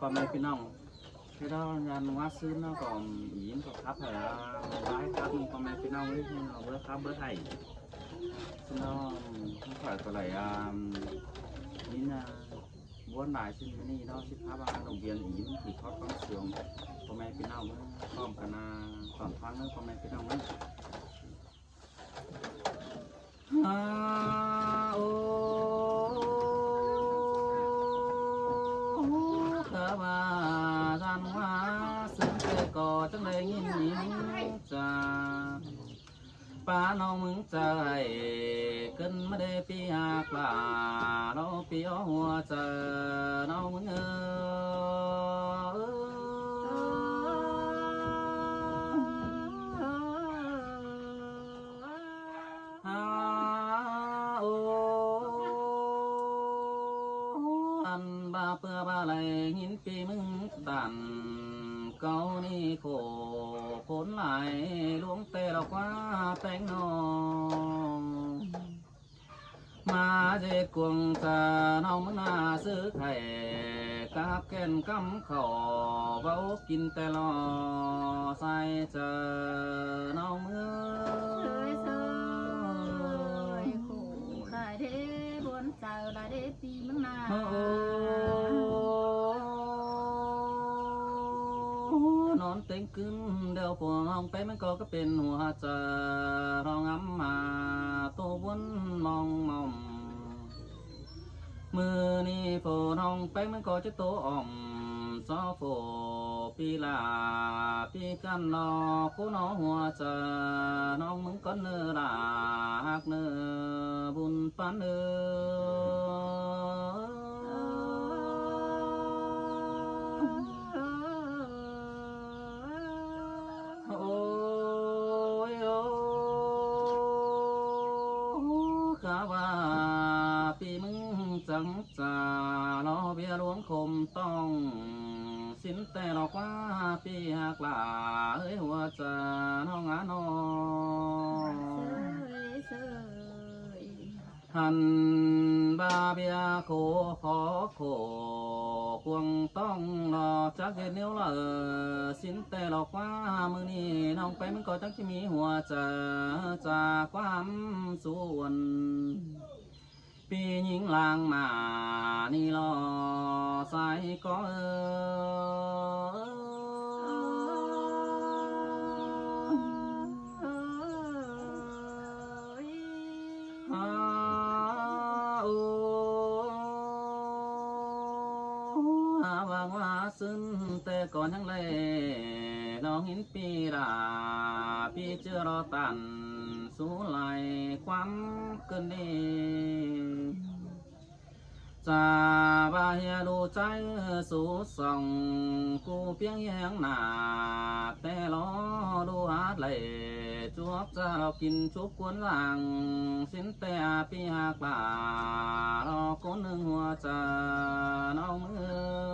พ่อแม่พี่น้องcái đó là hóa xứ nó còn diễn còn khắp là lái khắpพ่อแม่พี่น้องấy nó bớt khắp bớt hay nó không phải có lại những buôn lại xin cái này nó xin khắp đồng tiền ý thì thoát con sườnพ่อแม่พี่น้องพร้อมกันตอนฟังพ่อแม่พี่น้องนั้นโอ้ข้าว่าท่านว่าซึ่งแต่ก่อจังเลยยินจะป้าน้องมึงใจขึ้นมาได้ปีหากลาเราปีเอาหัวเจอน้องมึงบาเปื่อบาไหลหินปีมึงตันเก้านี่โคผลไหลลวงเตะดอกว่าแตงนองมาเจ็ดกวงจะน้องมึงน่าซื้อไข่กาบแก่นกำขอเบากินแต่รอใส่เจอน้องมือเจอละเดปีมึงนานอนเต็งขึ้นเดี๋ยวพวงห้องไปมันก็เป็นหัวเจอร้องอ้ำมาตัววนมองมือนี่ฝนห้องไปมันก็จะโตอ่อมซอโฟปีลาปีกันนอคู่น้องหัวเจอน้องมึงก็เนื้อลาหักเนื้อบุญปันเนื้อโอ้ยโอ้ข้าว่าปีมึงจังจ่าล้อเบียหลวงคมต้องสินแต่ดอกว่าปีหักลาเอ้ยหัวใจน้องน้องหันบาเบียโคขอโคควงต้องรอจักเห็นนิ้วละสินแต่ดอกว่ามือนี้น้องไปมันก็จักจะมีหัวใจจากความส่วนปีหญิงลางมานี่รอสายก็วางว่าซึ้งแต่ก่อนทั้งเลยน้องหินปีราปีเจอรอตันสู้ไหลความเกินดีจาบาเฮียดูใจสู้ส่องกูเพียงแยงหน้าแต่รอดูหาไหลจวบจะเรากินชุบกวนหลังสินแต่ปีหักลารอคนหนึ่งหัวใจน้องมือ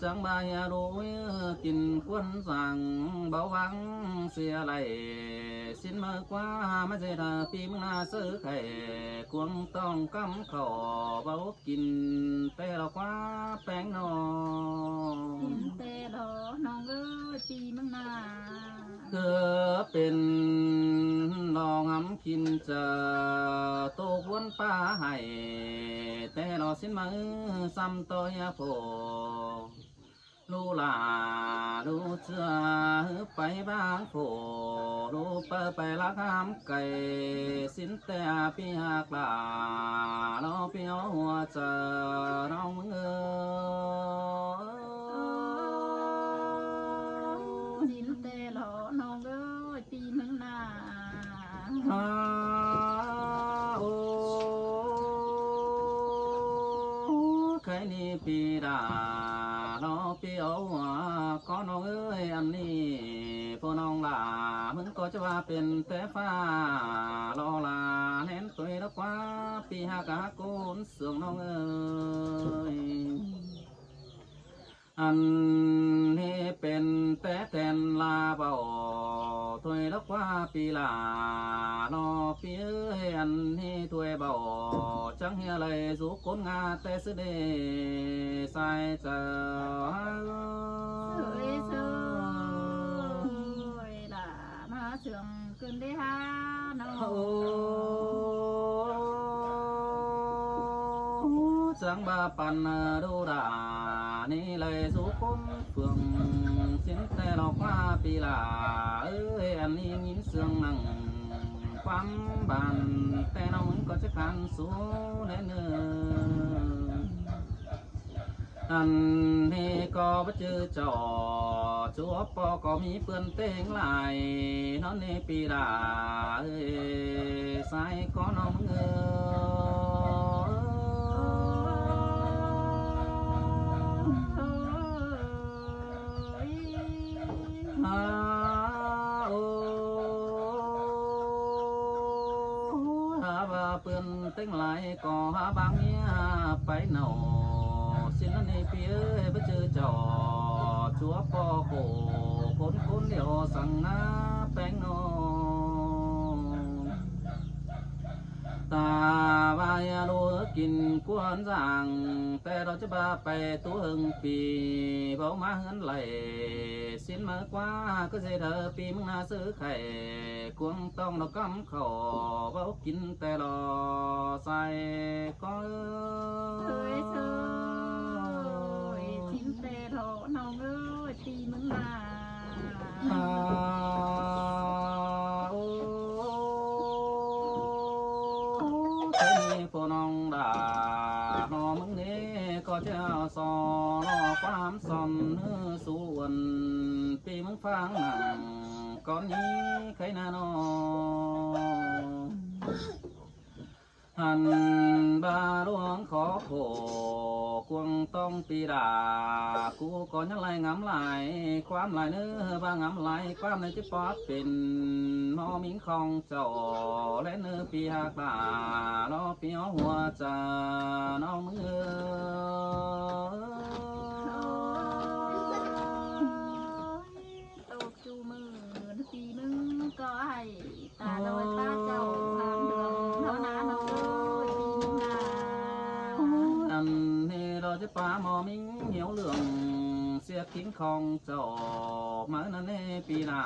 จังบายรู้กินควนสั่งเบาหวังเสียไหลสินมากว่าไม่ใช่ถ้าปีมึงน่าซื้อไข่ควงต้องกำขอเบากินแต่เราคว้าแป้งนองแต่ดอน้องเอ้ยปีมึงน่าเกือเป็นลองหำกินเจอโตกวนป้าให้แต่เราสินมือซ้ำตัวยาโผลูลาลูเชื่อไปบางโผลูเปิดไปลักหามไก่สินแต่ปีหักลาเราเปียวหัวเจอเราเมื่อสินแต่หล่อน้องเอ้ยปีมึงนาโอ้ใครนี่ปีดาน้องเปียวก็น้องเอ้ยอันนี้พวกน้องลามึงก็จะว่าเป็นแต่ฟ้ารอลาแน่นตัวแล้วกว่าปีหากาโกนเสื่องน้องเอ้ย อันนี้เป็นแต่แทนลาเบาถวยลักว่าปีลานอปีเอ้ยอันนี้ถวยเบาจังเฮียเลยสุกคนงาแต่สเดใส่เจ้าล่ะมาเสื่องเกินได้ฮะน้องจังบาปันดูดานี่เลยสุกคนเฟืองสินแต่เราว่าปีลาเอ้ยอันนี้ยินเสื่องนั่งความบานแต่น้องก็จะขันสู้แน่เนื้ออันนี้ก็บ่เจอจอจัวปอก็มีเปื้อนเต็งหลายนอนในปีลาเอ้ยใส่ก็น้องเอ้เปื้อนเต็งหลายก็หาบางเมียไปหนอสินในปีเอ้ยบ่เจอจอจัวปอโกคนเดียวสั่งนาแป้งนอตาบายาโลกินกวนสั่งแต่เราจะบาไปตัวหึงปีเบามาเฮือนไหลสินมากว่าก็สิเธอปีมึงน่าซื้อไข่กวงต้องเรากำเขาเบากินแต่รอใส่ก็ทิ้งแต่โถน้องเอ้ยปีมึงมาพอน้องด่าน้อมึงนี้ก็จะสอนความสอนส่วนปีมึงฟังหนังก่อนนี้ใครน่านอหันบาหลวงขอโผกวงต้องปีดากูก่อนยังไหลงำไหลความไหลเนื้อบางงำไหลความในที่ปอดเป็นมอมิงของเจ้าและเนื้อปีหักตาล้อปีหัวใจน้องมือตกจูมือปีมึงก็ให้ตาโดยตาเจ้าทางเดืองเท่านั้นน้องเอ้ยปีมึงนาอันนี้เราจะป่ามอมิงเหี่ยวเหลืองเสียทิ้งของเจ้ามานั่นในปีหน้า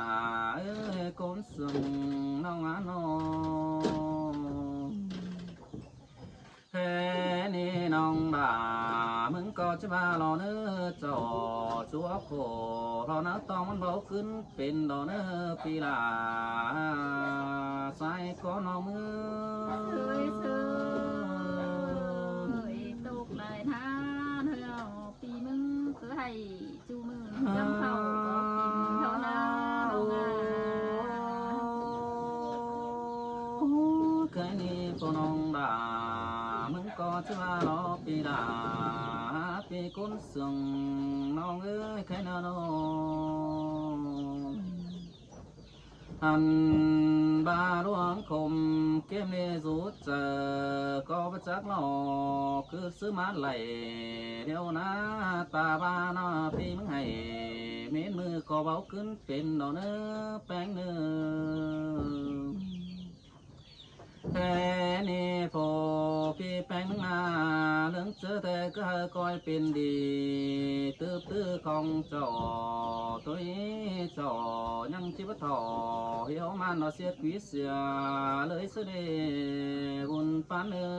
เอ้ยก้นสึงน้องน้องแค่นี้น้องด่ามึงก็จะมารอเนื้อเจ้าชัวโครอนักต้องมันเบาขึ้นเป็นดอกเนื้อปีหน้าใส่ก็น้องมือตกไหลท่าเธอปีมึงคือให้จูมือจำเขาก็กินเท่านั้นแค่นี้พอน้องด่ามึงก็จะมารอปีหน้าปีก้นสึงน้องเอ้ยแค่นั้นน้องอันบาหลวงคมเก็บในสุดเจอก็ประจักษ์หลอกคือซื้อมาไหลเดี๋ยวนะตาบานาปีมึงให้เม็ดมือก็เบาขึ้นเป็นดอกเนื้อแป้งเนื้อแต่นี่พอพี่แป้งมึงมาเรื่องเจอแต่ก็คอยเป็นดีตื้อของเจ้าตัวเจ้ายังชีวิตต่อเหี่ยวมันเราเสียชีวิตเสียเลยเสด็จบุญปานเนื้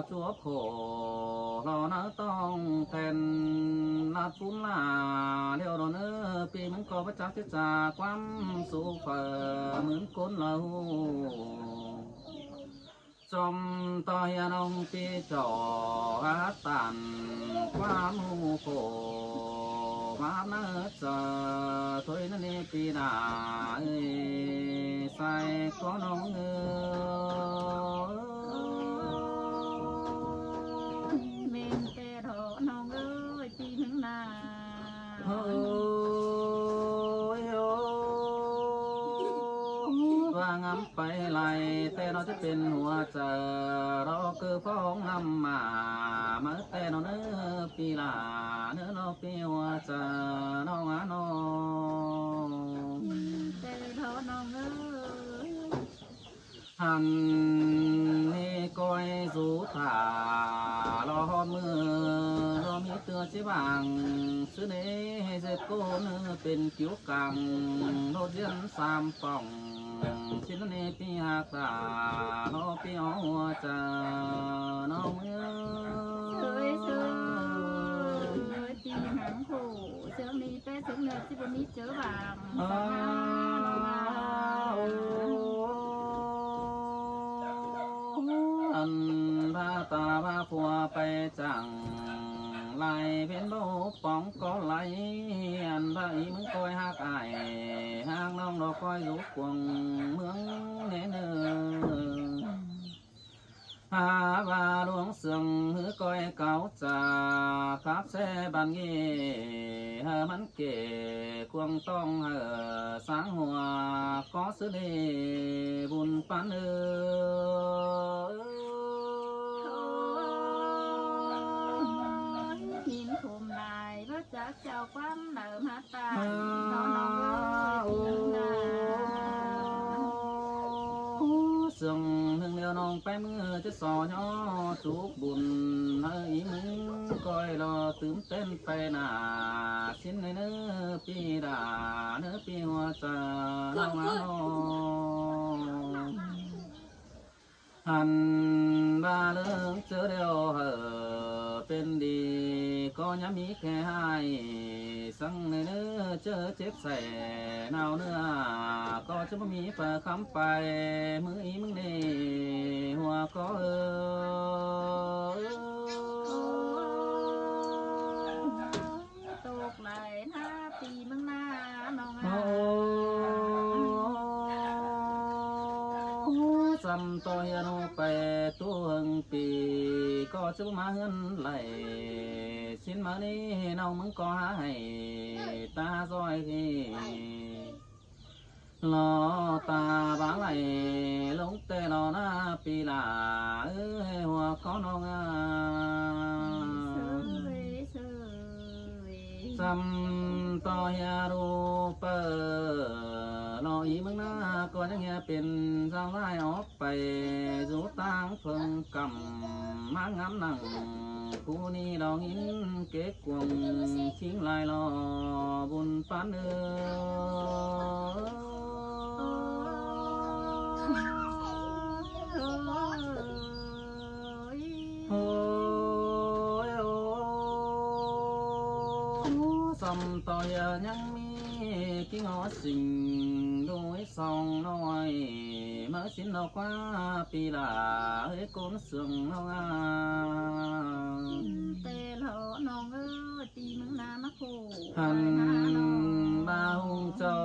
จัวโผรอนะต้องแทนนัดฟุ้นลาเดี๋ยวรอเนื้อปีมึงก็ประจักษ์จากความสุขเหมือนคนเราจอมต่อยน้องปีจ่อตันความหูโผมาเนื้อจะถอยนั่นนี่ปีหน้าใส่ก็น้องเมนแต่โถน้องเอ้ยปีมึงนา chờ đó cứ phong năm mà mất tên nó nữa pi là nữa nó pi hoa chờ nó ngã nó tê thọ nong ơi hằng đi coi rú thả lo hòn mưa lo mi tưa chế vàng xứ đế dệt cô nữaเป็นคิ้วกังโนเดียนสามป่องชิ้นนี้ปีหักตาโนปีหัวจะโนเมื่อ sưởi sưởi tìm hàng khổ sướng đi té sướng nợ chỉ bên đi chớ vàng anh ba ta ba phùaไปจังไล่เป็นโบป้องก็ไล่อันba ýมึงคอยหักอายหางน้องดอกคอยรูกวงเมืองเนเนอหาว่าหลวงเสืองหือก้อยเก่าจ่าขับแซ่บันเงี้เฮอมันเก๋ควงต้องเฮอสางหัวก็ซื้อเดบุญปันnhìn khùm đài vớt chắc chào quán nợ hát tài nó ơi tìm đà sương hương liêu nongไปมือจะสอย้อจุกบุญเฮ้ยมึงคอยรอตื่นเต้นไปหน้าชิ้นในเนื้อปีดาเนื้อปีหัวจะน้องน้องหันบาเลิงเจอเดียวเหอเป็นดีก็ยังมีแค่ให้สังในเนื้อเจอเจ็บแสหนาวเนื้อก็จะไม่มีฝ่าคำไปมืออีมึงนี่หัวก็ตกไหลหน้าปีมึงหน้าน้องอา จำต่อยโนไปตัวหงปีก็จะมาเฮือนไหลสินมานี่น้องมึงก็ให้ตาซอยที่รอตาบางไหลลงแต่รอหน้าปีลาเอ้ยหัวก็น้องจำต่อยารูเปอรออีมึงหน้าก็ยังเงี้ยเป็นสาวไล่ออกไปสู่ต่างเพิ่งกำมางามหนังผู้นี้ดองอินเก๊กกวงทิ้งลายรอบุญปานโอ้ยโอ้สำต่อยยังมีกี่งอสิ่งด้วยสองน้อยเมื่อสิ้นเรากว่าปีลาเฮ้ยก้นเสื่องเราเตะเหลอน้องเอ้ยตีมึงน้ำมะโข หันบ่าวเจ้า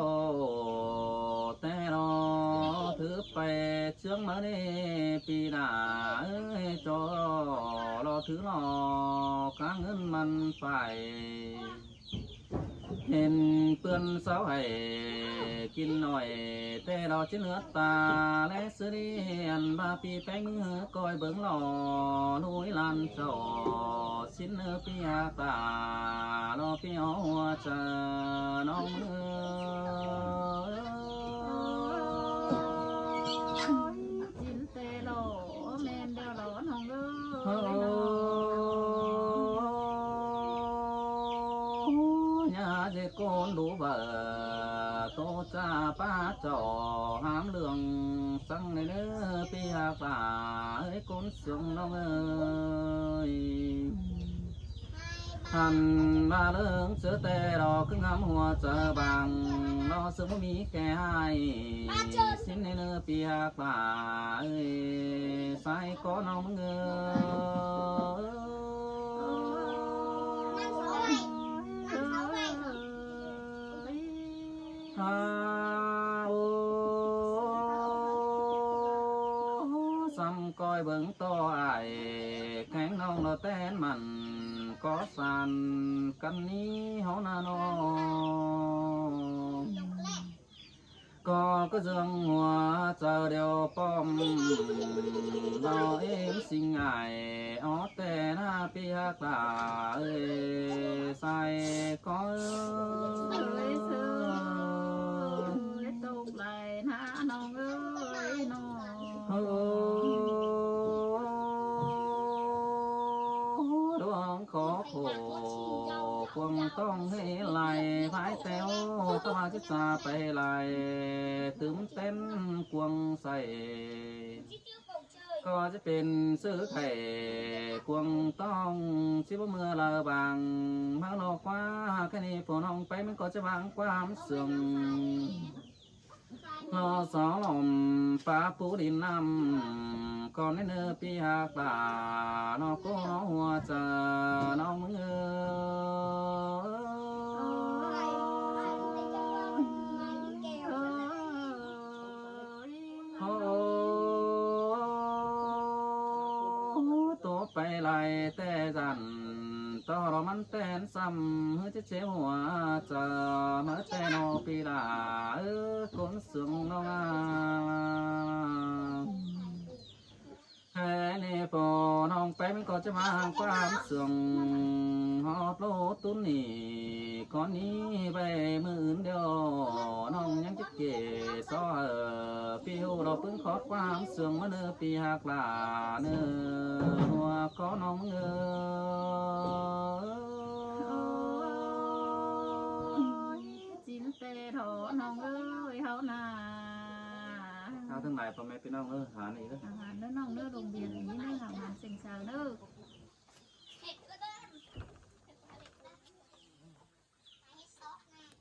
แต่รอถือไปเชื่องมาในปีหน้าเอ้ยจอรอถือรอกางเงินมันไปเห็นเปื้อนสาวให้กินหน่อยแต่เราจะเนื้อตาและเสียนบาปีแป้งมือก้อยเบิ่งหล่อนุ้ยลานเจ้าสิ้นเนื้อปีอาตาลอปีหัวใจน้องมือจินเตะเหลอแมนเดียวเหลอน้องเอ้ย เจ็ดโกนดูเบอโตจ้าป้าจ่อหามเรื่องสั่งในเนื้อปีหาป่าเอ้ยโกนเสียงน้องเอ้ยหันมาเลิงเสือแต่ดอกขึ้นงามหัวเจอบางรอเสือไม่มีแค่ให้สิ้นในเนื้อปีหาป่าเอ้ยใส่ก้อนน้องเอ้ย โอ้ซ้ำก้อยเบิ่งต่อไอแข็งน้องเราแต้นมันก็สั่นกันนี้เฮานาโน có dương hoa chờ điều bom nó em sinh ngài ó tè na pi hạc là sai có ơi tục lại na nong ơi đường khó khổ quânต้องให้ไหลพายแต้วเข้ามาชิดซาไปไหลตึมเต้นกวงใส่ก็จะเป็นซื้อไข่กวงต้องชิบเมื่อละบางพังนอกว่าแค่นี้พวกน้องไปมันก็จะบางความเสื่อมรอสอลมฟ้าปูดินน้ำก่อนในเนื้อปีหากตานอกก็น้องหัวจะน้องมือตัวไปไล่แต่จันต่อเรามันเต้นซ้ำเฮ้ยเจ้าหัวจะมาแต่นอปีลาคนเสื่อมน้องแค่นี้พอน้องไปมันก็จะมาความเสื่อมหอบโลตุนนี่ก่อนนี้ไปมืออื่นเดียวน้องยังจะเก๋ซอปีหูเราเพิ่งขอความเสื่อมมาเนื้อปีหักลาเนื้อหัวขอน้องจินเตโถน้องเอ้ยเฮานา เอาทั้งหลายพ่อแม่พี่น้องหานี่เด้อ อาหารเด้อน้องเด้อโรงเรียนนี้เด้อหา